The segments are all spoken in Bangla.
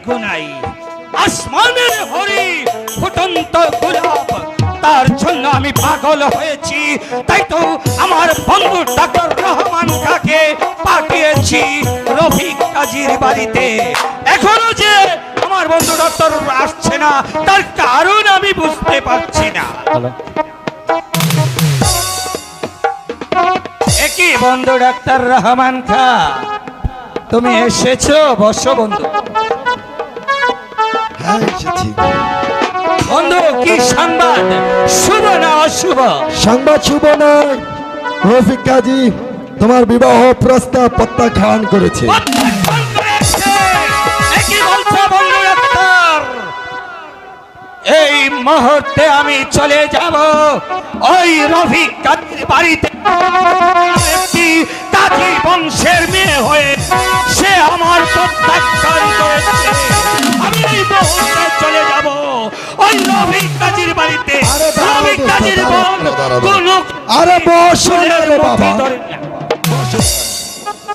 ভাগ্য নাই। আসমানের হরি ফুটন্ত গোলাপ, তার জন্য আমি পাগল হয়েছি। তাই তো আমার বন্ধু ডাক্তার রহমান কাকে পাঠিয়েছি রফিক কাজীর বাড়িতে। এখনো যে আমার বন্ধু ডাক্তার আসছে না, তার কারণ আমি বুঝতে পারছি না। একই বন্ধু ডাক্তার রহমান খা, তুমি এসেছো? বসো বন্ধু। হ্যাঁ এসেছি। বন্ধু, কি সংবাদ? শুভ না অশুভ? সংবাদ শুভ নয়, রফিক কাজী তোমার বিবাহ প্রস্তাব প্রত্যাখ্যান করেছে। প্রত্যাখ্যান করেছে? একই বলছো বন্ধু ডাক্তার? এই মুহূর্তে আমি চলে যাব ওই রফিক কাজীর বাড়িতে। একটি কাজী বংশের মেয়ে হয়ে সে আমার প্রত্যাখ্যান করেছে। আমি এই মুহূর্তে চলে যাব ওই রফিক কাজীর বাড়িতে। রফিক কাজীর বোন কোনো আরে বসো না রে বাবা,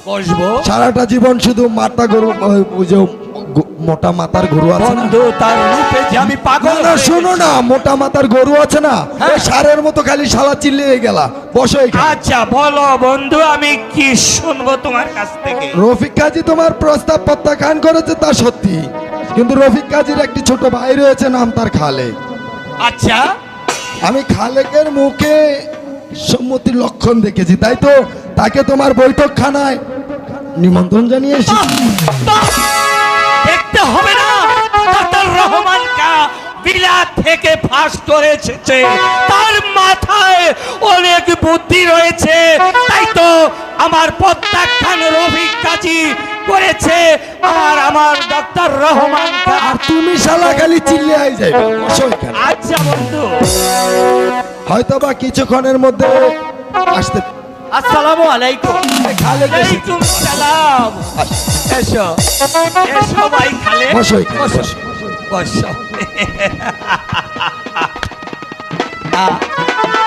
বসবো? সারাটা জীবন শুধু মাথা গরু, ওই যে মোটা মাথার গরু আছে না, বন্ধু, তার রূপে যে আমি পাগল। না শোনো না, মোটা মাথার গরু আছে না, ওই সারের মতো খালি শালা চিল্লিয়ে গেলা। বসো এখানে। আচ্ছা বলো বন্ধু, আমি কি শুনবো তোমার কাছ থেকে? রফিক কাজী তোমার প্রস্তাব প্রত্যাখ্যান করেছে তা সত্যি, কিন্তু রফিক কাজীর একটি ছোট ভাই রয়েছে, নাম তার খালেক। আচ্ছা, আমি খালেকের মুখে সম্মতির লক্ষণ দেখেছি, তাই তো তাকে তোমার বৈঠকখানায় নিমন্ত্রণ জানিয়ে এসেছি। দেখতে হবে না? ডাক্তার রহমান কা বিলাত থেকে ফাঁস করে এসেছে, তার মাথায় অনেক বুদ্ধি রয়েছে। তাই তো আমার প্রত্যাখ্যান রফিক কাজী করেছে। আর আমার ডাক্তার রহমান কা। আর তুমি শালা খালি চিল্লিয়ে যাবে। বসো এখানে। আচ্ছা বন্ধু। হয়তো বা কিছুক্ষণের মধ্যে আসতে। আসসালামু আলাইকুম। খালেক এসেছে। ওয়ালাইকুম সালাম। এসো এসো ভাই খালেক। বসো এখানে, বসো বসো। বসো।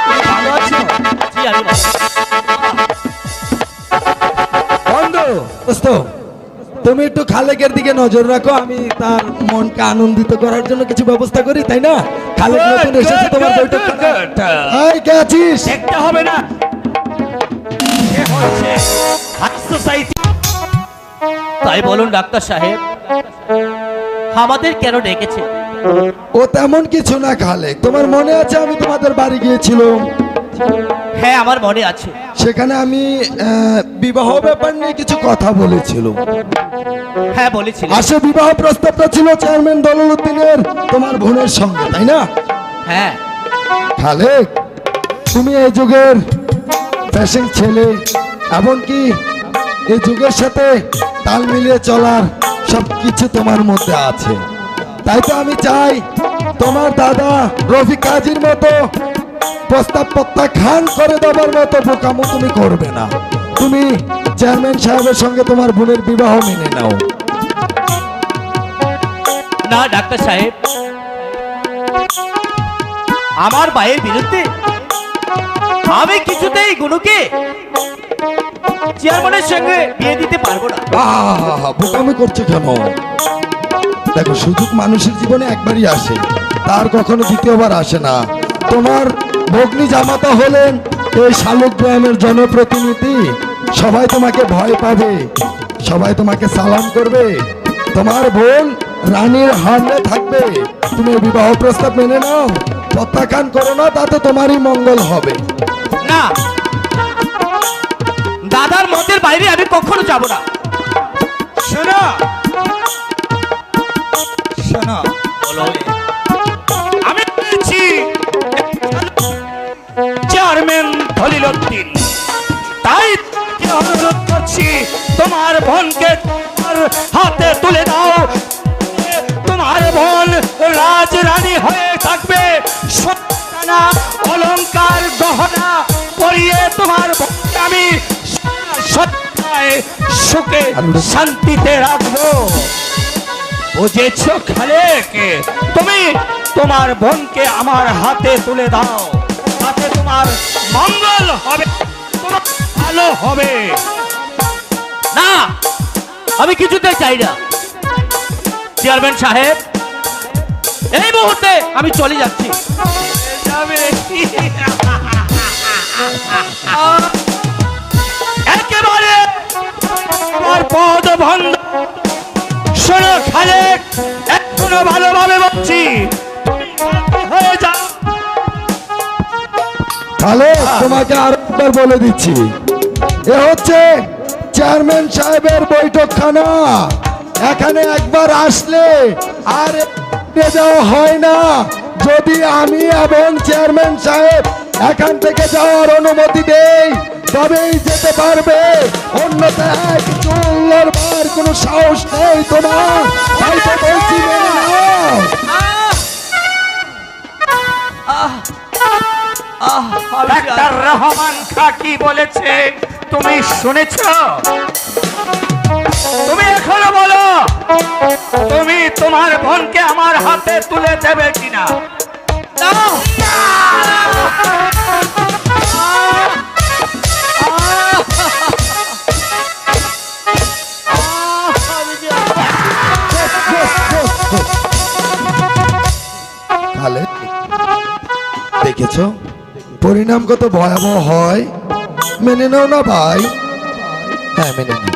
তুমি ভালো আছো? জি আমি ভালো। বন্ধু, দোস্ত, তুমি একটু খালেকের দিকে নজর রাখো, আমি তার মনকে আনন্দিত করার জন্য কিছু ব্যবস্থা করি, তাই না? খালেক নতুন এসেছে তোমার বৈঠক। এই কে আছিস? দেখতে হবে না? এ হচ্ছে হাই সোসাইটি। তাই বলুন ডাক্তার সাহেব, আমাদের কেন ডেকেছে? ও তেমন কিছু না খালেক, তোমার মনে আছে আমি তোমাদের বাড়ি গিয়েছিলাম? হ্যাঁ আমার মনে আছে। সেখানে আমি বিবাহ ব্যাপার নিয়ে কিছু কথা বলেছিলাম। হ্যাঁ বলেছিলেন। আসে বিবাহ প্রস্তাবটা ছিল চেয়ারম্যান দলুদ্দিনের তোমার বোনের সঙ্গে, তাই না? হ্যাঁ। খালেক, তুমি এই যুগের ফ্যাশন ছেলে, এমনকি এই যুগের সাথে তাল মিলিয়ে চলার সব কিছু তোমার মধ্যে আছে। তাই তো আমি চাই তোমার দাদা রফিক কাজীর মতো প্রস্তাব প্রত্যাখ্যান করে দেওয়ার মতো বোকামো তুমি করবে না। তুমি চেয়ারম্যান সাহেবের সঙ্গে তোমার বোনের বিবাহ মেনে নাও। না ডাক্তার সাহেব, আমার ভাইয়ের বিরুদ্ধে আমি কিছুতেই গুনুকে চেয়ারম্যানের সঙ্গে বিয়ে দিতে পারবো না। বোকামি করছো কেন? দেখো, সুযোগ মানুষের জীবনে একবারই আসে, তার কখনো দ্বিতীয়বার আসে না। তোমার ভগ্নী জামাতা হলেন এই শালুক গ্রামের জনপ্রতিনিধি, সবাই তোমাকে ভয় পাবে, সবাই তোমাকে সালাম করবে, তোমার বোন রানীর হালে থাকবে। তুমি বিবাহ প্রস্তাব মেনে নাও, প্রত্যাখ্যান করো না, তাতে তোমারই মঙ্গল হবে। না, দাদার মতের বাইরে আমি কখনো যাব না। শোনো শোনো, আমি বলছি চেয়ারম্যান দলিলউদ্দিন, তাই অনুরোধ করছি তোমার বোনকে হাতে তুলে দাও। তোমার বোন রাজরানী হয়ে থাকবে, সোনা অলংকার গহনা পরিয়ে তোমার বোনকে আমি সৎকায় সুখে শান্তিতে রাখবো। বুঝেছো খালেক? তুমি তোমার বোনকে আমার হাতে তুলে দাও, তাতে তোমার মঙ্গল হবে, তোমার ভালো হবে। না, আমি কিছুতে চাই না। চেয়ারম্যান সাহেব, এই মুহূর্তে আমি চলে যাচ্ছি। যাবে একেবারে আমার পদ বন্ধ। শোনো খালেক, এখনো ভালোভাবে বলছি, হয়ে যাও। তাহলে তোমাকে আরেকবার বলে দিচ্ছি, এ হচ্ছে চেয়ারম্যান সাহেবের বৈঠকখানা। এখানে একবার আসলে আর ফিরে যাওয়া হয় না। যদি আমি এবং চেয়ারম্যান সাহেব এখান থেকে যাওয়ার অনুমতি দেই তবেই যেতে পারবে, অন্যথায় চুল্লার বার কোনো সাহস নেই তোমার। তাই তো বলছি, মেনে নাও। ডাক্তার রহমান খা কি বলেছে তুমি শুনেছ? তুমি এখনো বলো, তুমি তোমার বোনকে আমার হাতে তুলে দেবে কিনা? দাও। খালেক, দেখেছো পরিণাম কত ভয়াবহ হয়। মেনে নাও না ভাই? হ্যাঁ মেনে নাও,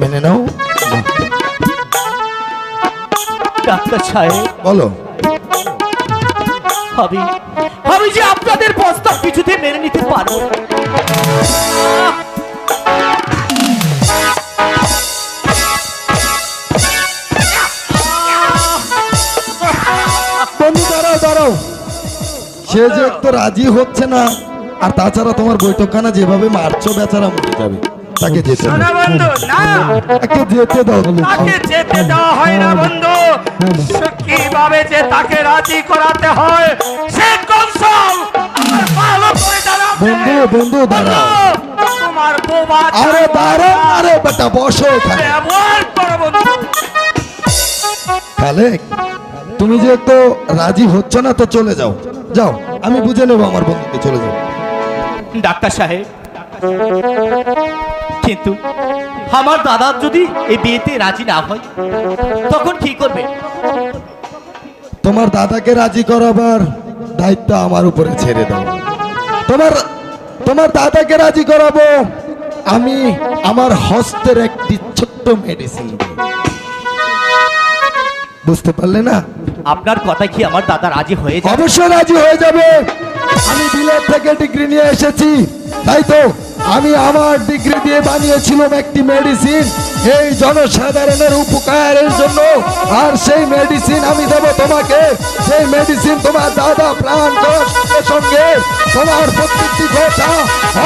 মেনে নাও। নাও। ডাক্তার সাহেব, বলো। আমি যে আপনাদের প্রস্তাব কিছুতে মেনে নিতে পারবো না। বন্ধু দাঁড়াও দাঁড়াও, সে যে একটু রাজি হচ্ছে না, আর তাছাড়া তোমার বৈঠকখানা যেভাবে মারছো বেচারা মরে যাবে। তাকে যেতে শোনো দাও, বন্ধু, না, তাকে যেতে দাও। তাকে যেতে দেওয়া হয় না বন্ধু। সে কিভাবে যে তাকে রাজি করাতে হয় সে কৌশল আমার ভালো করে জানা আছে। বন্ধু বন্ধু দাঁড়াও, তোমার বোবা আরে দাঁড়াও, আরে বেটা বসো এখানে। ব্যবহার করো বন্ধু। খালেক, তুমি যে একটু রাজি হচ্ছ না তো চলে যাও, যাও, আমি বুঝে নেবো আমার বন্ধুকে। চলে যাও। ডাক্তার সাহেব, কিন্তু আমার দাদা যদি এই বিয়েতে রাজি না হয় তখন কি করবে? তোমার দাদাকে রাজি করাবার দায়িত্ব আমার উপরে ছেড়ে দাও। তোমার দাদাকে রাজি করাবো আমি আমার হস্তের একটি ছোট্ট মেডিসিন। বুঝতে পারলে না? আপনার কথা কি আমার দাদা রাজি হয়ে যাবে? অবশ্যই রাজি হয়ে যাবে। আমি বিলেত থেকে ডিগ্রি নিয়ে এসেছি, তাই তো আমি আমার ডিগ্রি দিয়ে বানিয়েছিলাম একটি মেডিসিন এই জনসাধারণের উপকারের জন্য। আর সেই মেডিসিন আমি দেবো তোমাকে। সেই মেডিসিন তোমার দাদা প্রাণ করার সঙ্গে সঙ্গে তোমার প্রত্যেকটি কথা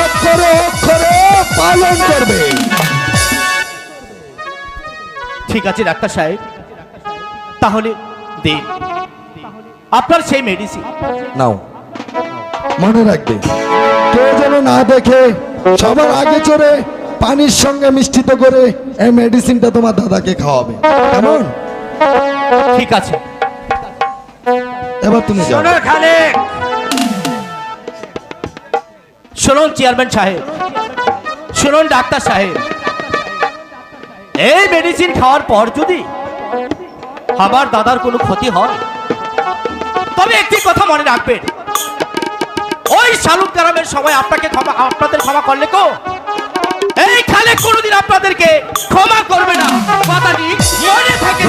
অক্ষরে অক্ষরে পালন করবে। ঠিক আছে ডাক্তার সাহেব, তাহলে দিন আপনার সেই মেডিসিন। নাও, মনে রাখবে কেউ যেন না দেখে সবার আগে চড়ে পানির সঙ্গে মিষ্টিত করে এই মেডিসিনটা তোমার দাদাকে খাওয়াবে, কেমন? ঠিক আছে। এবার তুমি যাও। শোনো খালেক, শুনুন চেয়ারম্যান সাহেব, শুনুন ডাক্তার সাহেব, এই মেডিসিন খাওয়ার পর যদি আমার দাদার কোনো ক্ষতি হয় তবে একটি কথা মনে রাখবেন, ওই শালুক গ্রামের সবাই আপনাদের ক্ষমা করলে কো এই খালে কোনোদিন আপনাদেরকে ক্ষমা করবে না। কথাটি মনে থাকে।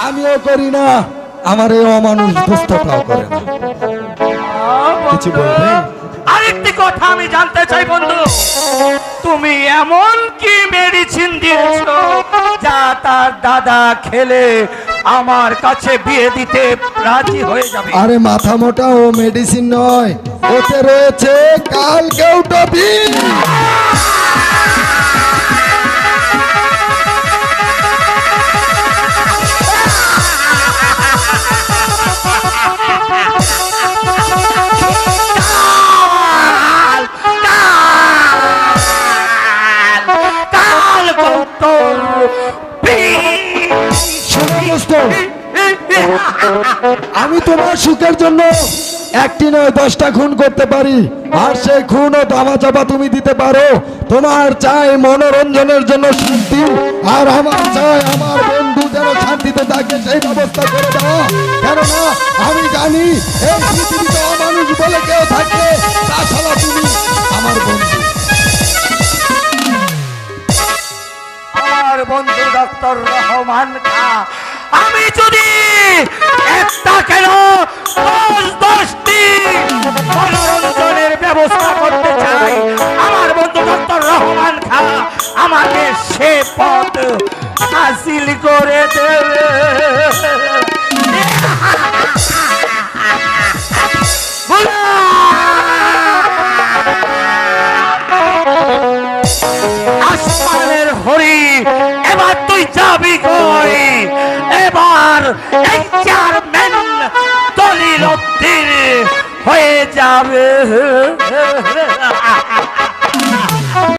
আমিও করি না, আমার এই অমানুষ দুষ্টতাও করে না। কিছু বলবে? আরেকটি কথা আমি জানতে চাই বন্ধু, তুমি এমন কি মেডিসিন দিয়েছো যা তার দাদা খেলে আমার কাছে বিয়ে দিতে রাজি হয়ে যাবে? আরে মাথা মোটা ও মেডিসিন নয়, ওতে রয়েছে কাল কেউটবি। আমি তোমার সুখের জন্য একটি নয় 10টা খুন করতে পারি, আর সেই খুন ও ধামাচাপা তুমি দিতে পারো। তোমার চাই মনোরঞ্জনের জন্য শান্তি, আর আমার চাই আমার বন্ধু যেন শান্তিতে থাকে সেই ব্যবস্থা করে দাও। কেননা আমি জানি এই পৃথিবীতে অমানুষ বলে কেউ থাকে, তাছাড়া তুমি আমার বন্ধু। আমার বন্ধু ডক্টর রহমান খা, আমি যদি একটা কেন 10টি মনোরঞ্জনের ব্যবস্থা করতে চাই, আমার বন্ধু ডক্টর রহমান খা আমাকে সে পথ হাসিল করে দেবে। আসমানের হরি, এবার তুই যাবি কই? এবার এই চেয়ারম্যান দলিল উদ্দিন হয়ে যাবে।